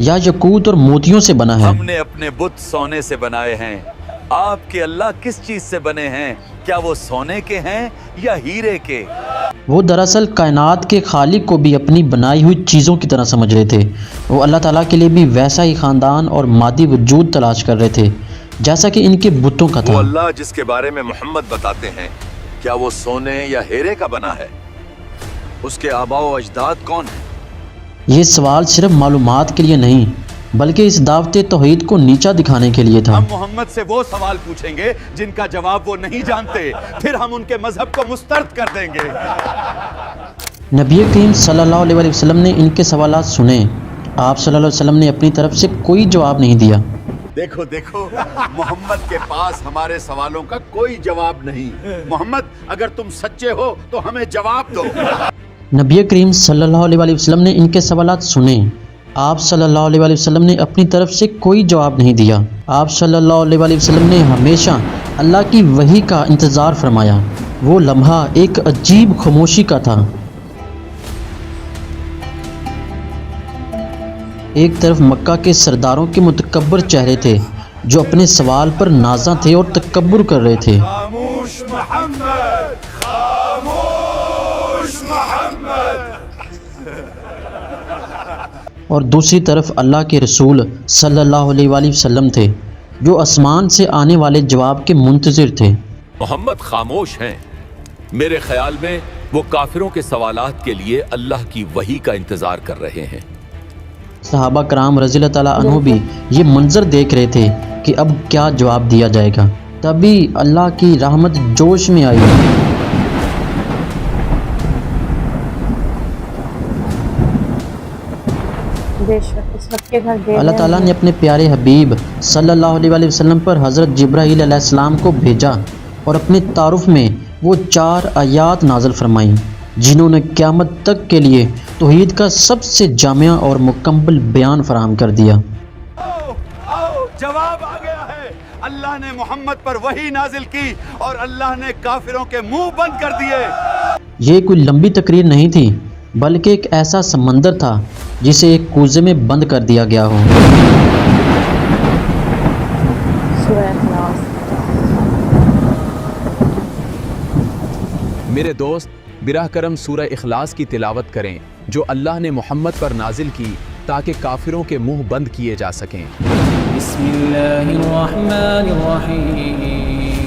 یا یاقوت اور موتیوں سے بنا ہے؟ ہم نے اپنے بت سونے سے بنائے ہیں، آپ کے اللہ کس چیز سے بنے ہیں؟ کیا وہ سونے کے ہیں یا ہیرے کے؟ وہ دراصل کائنات کے خالق کو بھی اپنی بنائی ہوئی چیزوں کی طرح سمجھ رہے تھے۔ وہ اللہ تعالیٰ کے لیے بھی ویسا ہی خاندان اور مادی وجود تلاش کر رہے تھے جیسا کہ ان کے بتوں کا وہ تھا۔ اللہ جس کے بارے میں محمد بتاتے ہیں، کیا وہ سونے یا ہیرے کا بنا ہے؟ اس کے آباء و اجداد کون ہیں؟ یہ سوال صرف معلومات کے لیے نہیں بلکہ اس دعوت توحید کو نیچا دکھانے کے لیے تھا۔ ہم محمد سے وہ سوال پوچھیں گے جن کا جواب وہ نہیں جانتے، پھر ہم ان کے مذہب کو مسترد کر دیں گے۔ نبی کریم صلی اللہ علیہ وسلم نے ان کے سوالات سنے۔ آپ صلی اللہ علیہ وسلم نے اپنی طرف سے کوئی جواب نہیں دیا۔ دیکھو دیکھو، محمد کے پاس ہمارے سوالوں کا کوئی جواب نہیں۔ محمد اگر تم سچے ہو تو ہمیں جواب دو۔ نبی کریم صلی اللہ علیہ وسلم نے ان کے سوالات سنے۔ آپ صلی اللہ علیہ وسلم نے اپنی طرف سے کوئی جواب نہیں دیا۔ آپ صلی اللہ علیہ وسلم نے ہمیشہ اللہ کی وحی کا انتظار فرمایا۔ وہ لمحہ ایک عجیب خاموشی کا تھا۔ ایک طرف مکہ کے سرداروں کے متکبر چہرے تھے جو اپنے سوال پر نازاں تھے اور تکبر کر رہے تھے۔ خاموش محمد، خاموش محمد۔ اور دوسری طرف اللہ کے رسول صلی اللہ علیہ وآلہ وسلم تھے جو آسمان سے آنے والے جواب کے منتظر تھے۔ محمد خاموش ہیں۔ میرے خیال میں وہ کافروں کے سوالات کے لیے اللہ کی وحی کا انتظار کر رہے ہیں۔ صحابہ کرام رضی اللہ تعالیٰ عنہ بھی یہ منظر دیکھ رہے تھے کہ اب کیا جواب دیا جائے گا۔ تبھی اللہ کی رحمت جوش میں آئی۔ بے شک اس وقت کے گھر دے اللہ تعالیٰ نے اپنے پیارے حبیب صلی اللہ علیہ وآلہ وسلم پر حضرت جبرائیل علیہ السلام کو بھیجا اور اپنے تعارف میں وہ 4 آیات نازل فرمائیں جنہوں نے قیامت تک کے لیے توحید کا سب سے جامع اور مکمل بیان فراہم کر دیا۔ آؤ جواب آ گیا ہے۔ اللہ نے محمد پر وحی نازل کی اور اللہ نے کافروں کے منہ بند کر دیے۔ یہ کوئی لمبی تقریر نہیں تھی بلکہ ایک ایسا سمندر تھا جسے ایک کوزے میں بند کر دیا گیا ہو۔ سورہ اخلاص۔ میرے دوست براہ کرم سورہ اخلاص کی تلاوت کریں جو اللہ نے محمد پر نازل کی تاکہ کافروں کے منہ بند کیے جا سکیں۔ بسم اللہ الرحمن الرحیم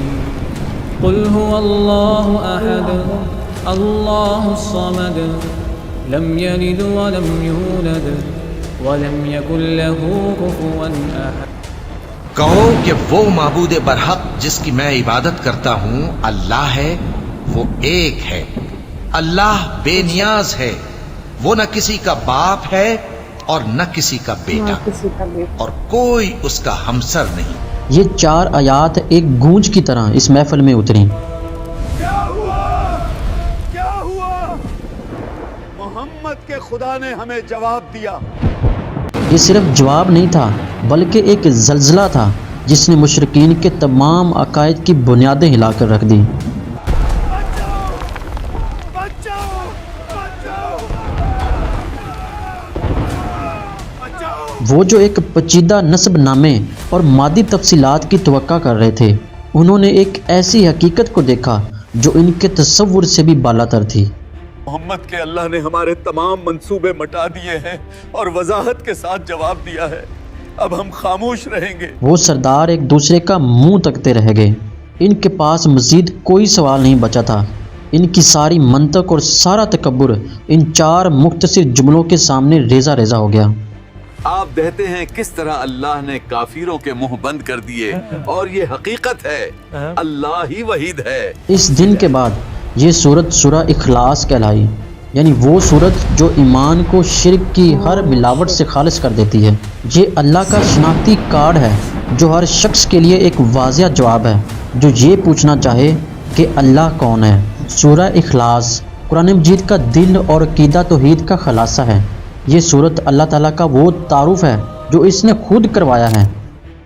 قل هو اللہ احد اللہ الصمد لم یلد ولم یولد ولم یکن له کفوا احد۔ کہو کہ وہ معبود برحق جس کی میں عبادت کرتا ہوں اللہ ہے، وہ ایک ہے، اللہ بے نیاز ہے، وہ نہ کسی کا باپ ہے اور نہ کسی کا بیٹا، اور کوئی اس کا ہمسر نہیں۔ یہ 4 آیات ایک گونج کی طرح اس محفل میں اتری۔ کیا ہوا؟ کیا ہوا؟ محمد کے خدا نے ہمیں جواب دیا۔ یہ صرف جواب نہیں تھا بلکہ ایک زلزلہ تھا جس نے مشرکین کے تمام عقائد کی بنیادیں ہلا کر رکھ دی۔ وہ جو ایک پیچیدہ نسب نامے اور مادی تفصیلات کی توقع کر رہے تھے، انہوں نے ایک ایسی حقیقت کو دیکھا جو ان کے تصور سے بھی بالاتر تھی۔ محمد کے اللہ نے ہمارے تمام منصوبے مٹا دیے ہیں اور وضاحت کے ساتھ جواب دیا ہے۔ اب ہم خاموش رہیں گے۔ وہ سردار ایک دوسرے کا منہ تکتے رہ گئے۔ ان کے پاس مزید کوئی سوال نہیں بچا تھا۔ ان کی ساری منطق اور سارا تکبر ان 4 مختصر جملوں کے سامنے ریزہ ریزہ ہو گیا۔ آپ دیکھتے ہیں کس طرح اللہ نے کافروں کے منہ بند کر دیے، اور یہ حقیقت ہے، اللہ ہی وحید ہے۔ اس دن کے بعد یہ سورت سورہ اخلاص کہلائی، یعنی وہ سورت جو ایمان کو شرک کی ہر ملاوٹ سے خالص کر دیتی ہے۔ یہ اللہ کا شناختی کارڈ ہے جو ہر شخص کے لیے ایک واضح جواب ہے جو یہ پوچھنا چاہے کہ اللہ کون ہے۔ سورہ اخلاص قرآن مجید کا دل اور عقیدہ توحید کا خلاصہ ہے۔ یہ سورت اللہ تعالیٰ کا وہ تعارف ہے جو اس نے خود کروایا ہے۔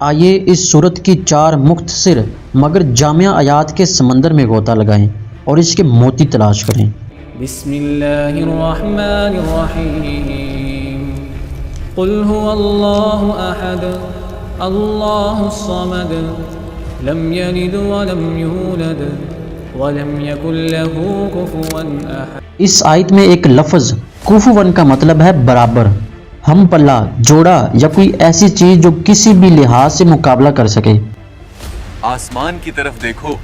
آئیے اس سورت کی 4 مختصر مگر جامع آیات کے سمندر میں غوطہ لگائیں اور اس کے موتی تلاش کریں۔ بسم اللہ الرحمن الرحیم قل هو الله أحد الله الصمد لم يلد ولم يولد ولم يكن له كفوا أحد۔ اس آیت میں ایک لفظ کفون کا مطلب ہے برابر، ہم پلہ، جوڑا یا کوئی ایسی چیز جو کسی بھی لحاظ سے مقابلہ کر سکے۔ آسمان کی طرف دیکھو،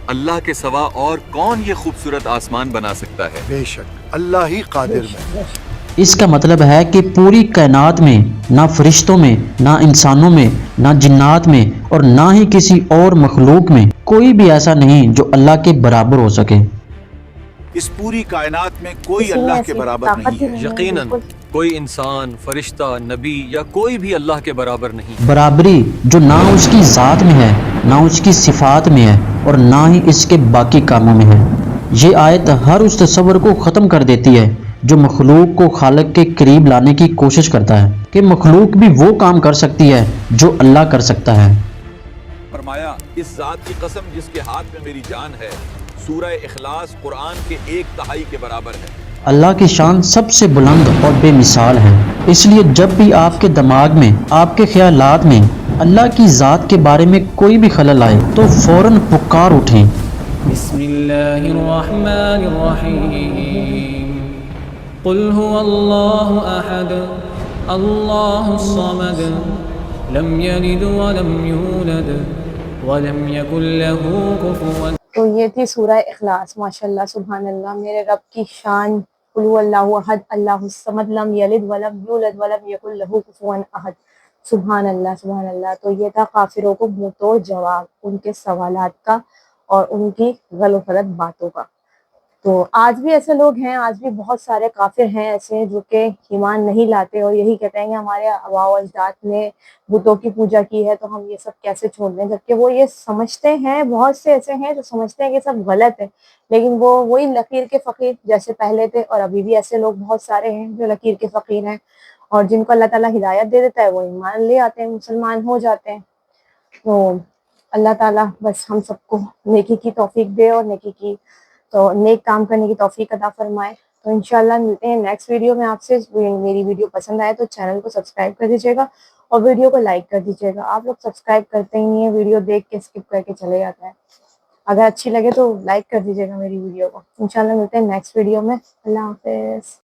اللہ کے سوا اور کون یہ خوبصورت آسمان بنا سکتا ہے؟ بے شک اللہ ہی قادر ہے۔ اس کا مطلب ہے کہ پوری کائنات میں نہ فرشتوں میں، نہ انسانوں میں، نہ جنات میں اور نہ ہی کسی اور مخلوق میں کوئی بھی ایسا نہیں جو اللہ کے برابر ہو سکے۔ اس پوری کائنات میں کوئی اللہ کے برابر نہیں ہے۔ یقیناً کوئی انسان، فرشتہ، نبی یا کوئی بھی اللہ کے برابر نہیں۔ برابری جو نہ اس کی ذات میں ہے، نہ اس کی صفات میں ہے اور نہ ہی اس کے باقی کاموں میں ہے۔ یہ آیت ہر اس تصور کو ختم کر دیتی ہے جو مخلوق کو خالق کے قریب لانے کی کوشش کرتا ہے کہ مخلوق بھی وہ کام کر سکتی ہے جو اللہ کر سکتا ہے۔ فرمایا اس ذات کی قسم جس کے ہاتھ میں میری جان ہے، سورہ اخلاص قرآن کے 1/3 کے برابر ہے۔ اللہ کی شان سب سے بلند اور بے مثال ہے، اس لیے جب بھی آپ کے دماغ میں، آپ کے خیالات میں اللہ کی ذات کے بارے میں کوئی بھی خلل آئے تو فوراً پکار اٹھیں۔ بسم اللہ الرحمن الرحیم قل هو اللہ احد اللہ الصمد لم یلد ولم یولد ولم یکن له کفوا۔ تو یہ تھی سورہ اخلاص۔ ماشاءاللہ، سبحان اللہ، میرے رب کی شان۔ قل هو اللہ احد اللہ الصمد لم یلد ولم یولد ولم یکن له کفوا احد۔ سبحان اللہ، سبحان اللہ۔ تو یہ تھا کافروں کو منہ توڑ جواب ان کے سوالات کا اور ان کی غلط غلط باتوں کا۔ تو آج بھی ایسے لوگ ہیں، آج بھی بہت سارے کافر ہیں ایسے جو کہ ایمان نہیں لاتے اور یہی کہتے ہیں کہ ہمارے آباء و اجداد نے بتوں کی پوجا کی ہے تو ہم یہ سب کیسے چھوڑ دیں، جبکہ وہ یہ سمجھتے ہیں، بہت سے ایسے ہیں جو سمجھتے ہیں کہ سب غلط ہے، لیکن وہ وہی لکیر کے فقیر جیسے پہلے تھے، اور ابھی بھی ایسے لوگ بہت سارے ہیں جو لکیر کے فقیر ہیں، اور جن کو اللہ تعالیٰ ہدایت دے دیتا ہے وہ ایمان لے آتے ہیں، مسلمان ہو جاتے ہیں۔ تو اللہ تعالیٰ بس ہم سب کو نیکی کی توفیق دے اور نیک کام کرنے کی توفیق عطا فرمائے۔ تو انشاءاللہ ملتے ہیں نیکسٹ ویڈیو میں آپ سے۔ میری ویڈیو پسند آئے تو چینل کو سبسکرائب کر دیجیے گا اور ویڈیو کو لائک کر دیجیے گا۔ آپ لوگ سبسکرائب کرتے ہی نہیں ہیں، ویڈیو دیکھ کے اسکپ کر کے چلے جاتے ہیں۔ اگر اچھی لگے تو لائک کر دیجیے گا میری ویڈیو کو۔ انشاءاللہ ملتے ہیں نیکسٹ ویڈیو میں۔ اللہ حافظ۔